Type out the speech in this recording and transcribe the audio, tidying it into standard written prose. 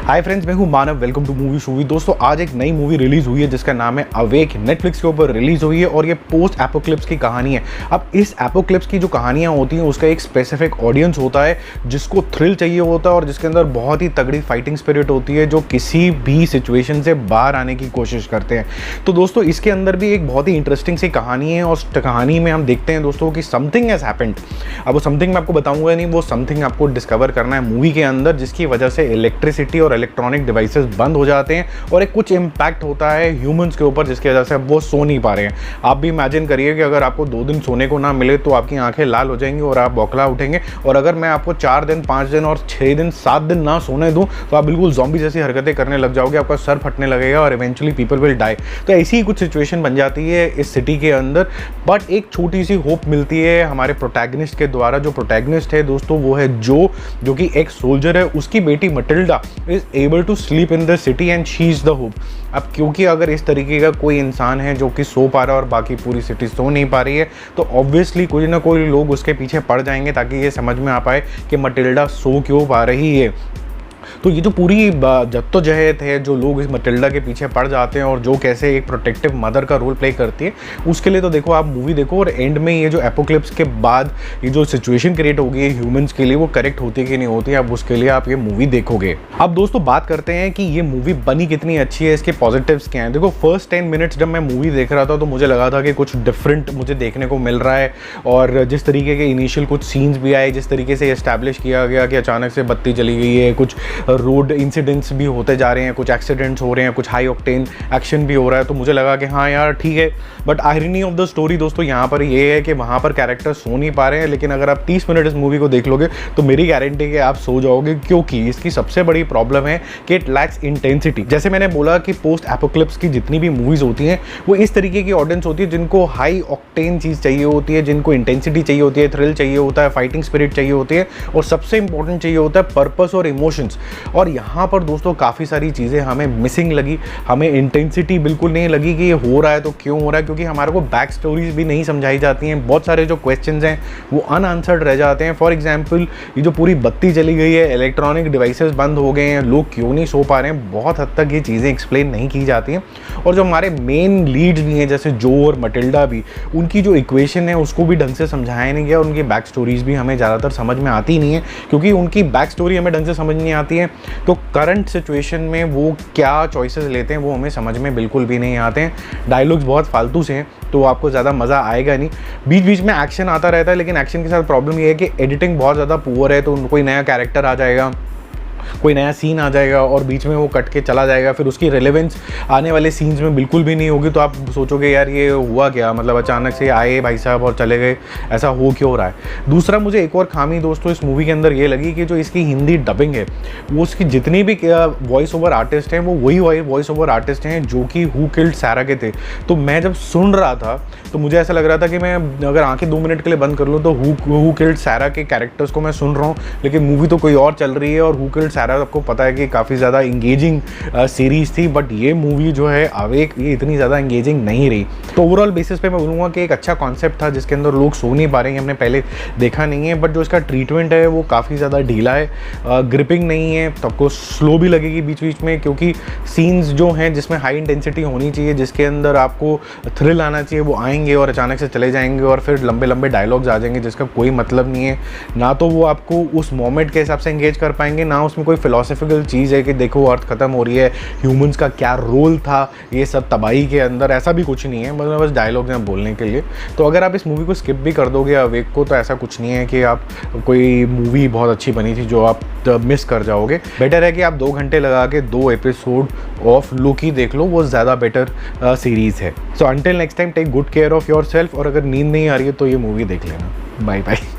हाय friends, मैं हूं Manav. Welcome to movie shuvi. दोस्तों, आज एक नई मूवी रिलीज हुई है जिसका नाम है अवेक। नेटफ्लिक्स के ऊपर रिलीज हुई है और ये पोस्ट एपोक्लिप्स की कहानी है। अब इस एपोक्लिप्स की जो कहानियां होती हैं उसका एक स्पेसिफिक ऑडियंस होता है जिसको थ्रिल चाहिए होता है और जिसके अंदर बहुत ही तगड़ी फाइटिंग स्पिरिट होती है, जो किसी भी सिचुएशन से बाहर आने की कोशिश करते हैं। तो दोस्तों, इसके अंदर भी एक बहुत ही इंटरेस्टिंग सी कहानी है और उस कहानी में हम देखते हैं दोस्तों कि समथिंग हैज़ हैपेंड। अब वो समथिंग मैं आपको बताऊंगा नहीं, वो समथिंग आपको डिस्कवर करना है मूवी के अंदर, जिसकी वजह से इलेक्ट्रिसिटी और इलेक्ट्रॉनिक डिवाइसेस बंद हो जाते हैं और एक कुछ इम्पैक्ट होता है ह्यूमंस के ऊपर, जिसकी वजह से वो सो नहीं पा रहे हैं। आप भी इमेजिन करिए कि अगर आपको 2 दिन सोने को ना मिले तो आपकी आंखें लाल हो जाएंगी और आप बौखला उठेंगे, और अगर मैं आपको 4 दिन 5 दिन और 6 दिन 7 दिन ना सोने दूं तो आप बिल्कुल ज़ॉम्बी जैसी हरकतें करने लग जाओगे, आपका सर फटने लगेगा और इवेंचुअली पीपल विल डाई। तो ऐसी ही कुछ सिचुएशन बन जाती है इस सिटी के अंदर। बट एक छोटी सी होप मिलती है हमारे प्रोटैगनिस्ट के द्वारा। जो प्रोटैगनिस्ट है दोस्तों वो है जो कि एक सोल्जर है। उसकी बेटी Matilda is able to sleep in the city and she is the hope. अब क्योंकि अगर इस तरीके का कोई इंसान है जो कि सो पा रहा है और बाकी पूरी सिटी सो नहीं पा रही है, तो ऑब्वियसली कोई ना कोई लोग उसके पीछे पड़ जाएंगे ताकि ये समझ में आ पाए कि मटिल्डा सो क्यों पा रही है। तो ये जो पूरी जद्दोजहद है, जो लोग इस मटिल्डा के पीछे पड़ जाते हैं और जो कैसे एक प्रोटेक्टिव मदर का रोल प्ले करती है, उसके लिए तो देखो आप मूवी देखो। और एंड में ये जो एपोक्लिप्स के बाद ये जो सिचुएशन क्रिएट होगी है ह्यूमंस के लिए, वो करेक्ट होती है कि नहीं होती है, अब उसके लिए आप ये मूवी देखोगे। अब दोस्तों बात करते हैं कि ये मूवी बनी कितनी अच्छी है, इसके पॉजिटिव्स क्या हैं। देखो, फर्स्ट 10 मिनट्स जब मैं मूवी देख रहा था तो मुझे लगा था कि कुछ डिफरेंट मुझे देखने को मिल रहा है, और जिस तरीके के इनिशियल कुछ सीन्स भी आए, जिस तरीके से एस्टैब्लिश किया गया कि अचानक से बत्ती चली गई है, कुछ रोड इंसिडेंट्स भी होते जा रहे हैं, कुछ एक्सीडेंट्स हो रहे हैं, कुछ हाई ऑक्टेन एक्शन भी हो रहा है, तो मुझे लगा कि हाँ यार ठीक है। But irony of the story दोस्तों यहाँ पर ये है कि वहाँ पर कैरेक्टर सो नहीं पा रहे हैं, लेकिन अगर आप 30 मिनट इस मूवी को देख लोगे तो मेरी गारंटी है कि आप सो जाओगे, क्योंकि इसकी सबसे बड़ी प्रॉब्लम है कि इट लैक्स इंटेंसिटी। जैसे मैंने बोला कि पोस्ट एपोक्लिप्स की जितनी भी मूवीज़ होती हैं वो इस तरीके की ऑडियंस होती है जिनको हाई ऑक्टेन चीज़ चाहिए होती है, जिनको इंटेंसिटी चाहिए होती है, थ्रिल चाहिए होता है, फाइटिंग स्पिरिट चाहिए होती है, और सबसे इंपॉर्टेंट चाहिए होता है पर्पस और इमोशंस। और यहाँ पर दोस्तों काफ़ी सारी चीज़ें हमें मिसिंग लगी। हमें इंटेंसिटी बिल्कुल नहीं लगी कि ये हो रहा है तो क्यों हो रहा है, क्योंकि हमारे को बैक स्टोरीज भी नहीं समझाई जाती हैं। बहुत सारे जो क्वेश्चंस हैं वो अनआंसर्ड रह जाते हैं। फॉर एग्जांपल, ये जो पूरी बत्ती चली गई है, इलेक्ट्रॉनिक डिवाइसेस बंद हो गए हैं, लोग क्यों नहीं सो पा रहे हैं, बहुत हद तक ये चीज़ें एक्सप्लेन नहीं की जाती हैं। और जो हमारे मेन लीड्स भी हैं जैसे जो और मटिल्डा भी, उनकी जो इक्वेशन है उसको भी ढंग से समझाया नहीं गया। उनकी बैक स्टोरीज भी हमें ज़्यादातर समझ में आती नहीं है, क्योंकि उनकी बैक स्टोरी हमें ढंग से समझ नहीं आती है तो करंट सिचुएशन में वो क्या चॉइसेस लेते हैं वो हमें समझ में बिल्कुल भी नहीं आते हैं। डायलॉग्स बहुत फालतू से हैं तो आपको ज़्यादा मज़ा आएगा नहीं। बीच बीच में एक्शन आता रहता है, लेकिन एक्शन के साथ प्रॉब्लम ये है कि एडिटिंग बहुत ज़्यादा पुअर है। तो कोई नया कैरेक्टर आ जाएगा, कोई नया सीन आ जाएगा और बीच में वो कट के चला जाएगा, फिर उसकी रेलेवेंस आने वाले सीन्स में बिल्कुल भी नहीं होगी। तो आप सोचोगे यार ये हुआ क्या, मतलब अचानक से आए भाई साहब और चले गए, ऐसा हो क्यों रहा है। दूसरा, मुझे एक और खामी दोस्तों इस मूवी के अंदर ये लगी कि जो इसकी हिंदी डबिंग है, वो उसकी जितनी भी वॉइस ओवर आर्टिस्ट हैं वो वही वॉइस ओवर आर्टिस्ट हैं जो कि हु किल्ड सारा के थे। तो मैं जब सुन रहा था तो मुझे ऐसा लग रहा था कि मैं अगर आंखें 2 मिनट के लिए बंद कर लूँ तो हु किल्ड सारा के कैरेक्टर्स को मैं सुन रहा हूँ, लेकिन मूवी तो कोई और चल रही है। और हु किल्ड सारा आपको पता है कि काफ़ी ज़्यादा इंगेजिंग सीरीज़ थी, बट ये मूवी जो है अवेक, ये इतनी ज़्यादा इंगेजिंग नहीं रही। तो ओवरऑल बेसिस पे मैं बोलूँगा कि एक अच्छा कॉन्सेप्ट था जिसके अंदर लोग सो नहीं पा रहे हैं, हमने पहले देखा नहीं है। बट जो इसका ट्रीटमेंट है वो काफ़ी ज़्यादा ढीला है, ग्रिपिंग नहीं है, तो आपको स्लो भी लगेगी बीच बीच में, क्योंकि सीन्स जो हैं जिसमें हाई इंटेंसिटी होनी चाहिए, जिसके अंदर आपको थ्रिल आना चाहिए, वो आएंगे और अचानक से चले जाएंगे और फिर लंबे लंबे डायलॉग्स आ जाएंगे जिसका कोई मतलब नहीं है। ना तो वो आपको उस मोमेंट के हिसाब से एंगेज कर पाएंगे, ना उसमें कोई फिलोसफिकल चीज़ है कि देखो अर्थ खत्म हो रही है, ह्यूमंस का क्या रोल था ये सब तबाही के अंदर, ऐसा भी कुछ नहीं है। मतलब बस डायलॉग्स हैं बोलने के लिए। तो अगर आप इस मूवी को स्किप भी कर दोगे अवेक को, तो ऐसा कुछ नहीं है कि आप कोई मूवी बहुत अच्छी बनी थी जो आप मिस कर जाओगे। बेटर है कि आप 2 घंटे लगा के 2 एपिसोड ऑफ लुकी देख लो, वो ज़्यादा बेटर सीरीज़ है। So until next time, take good care of yourself. और अगर नींद नहीं आ रही है तो ये मूवी देख लेना। Bye bye.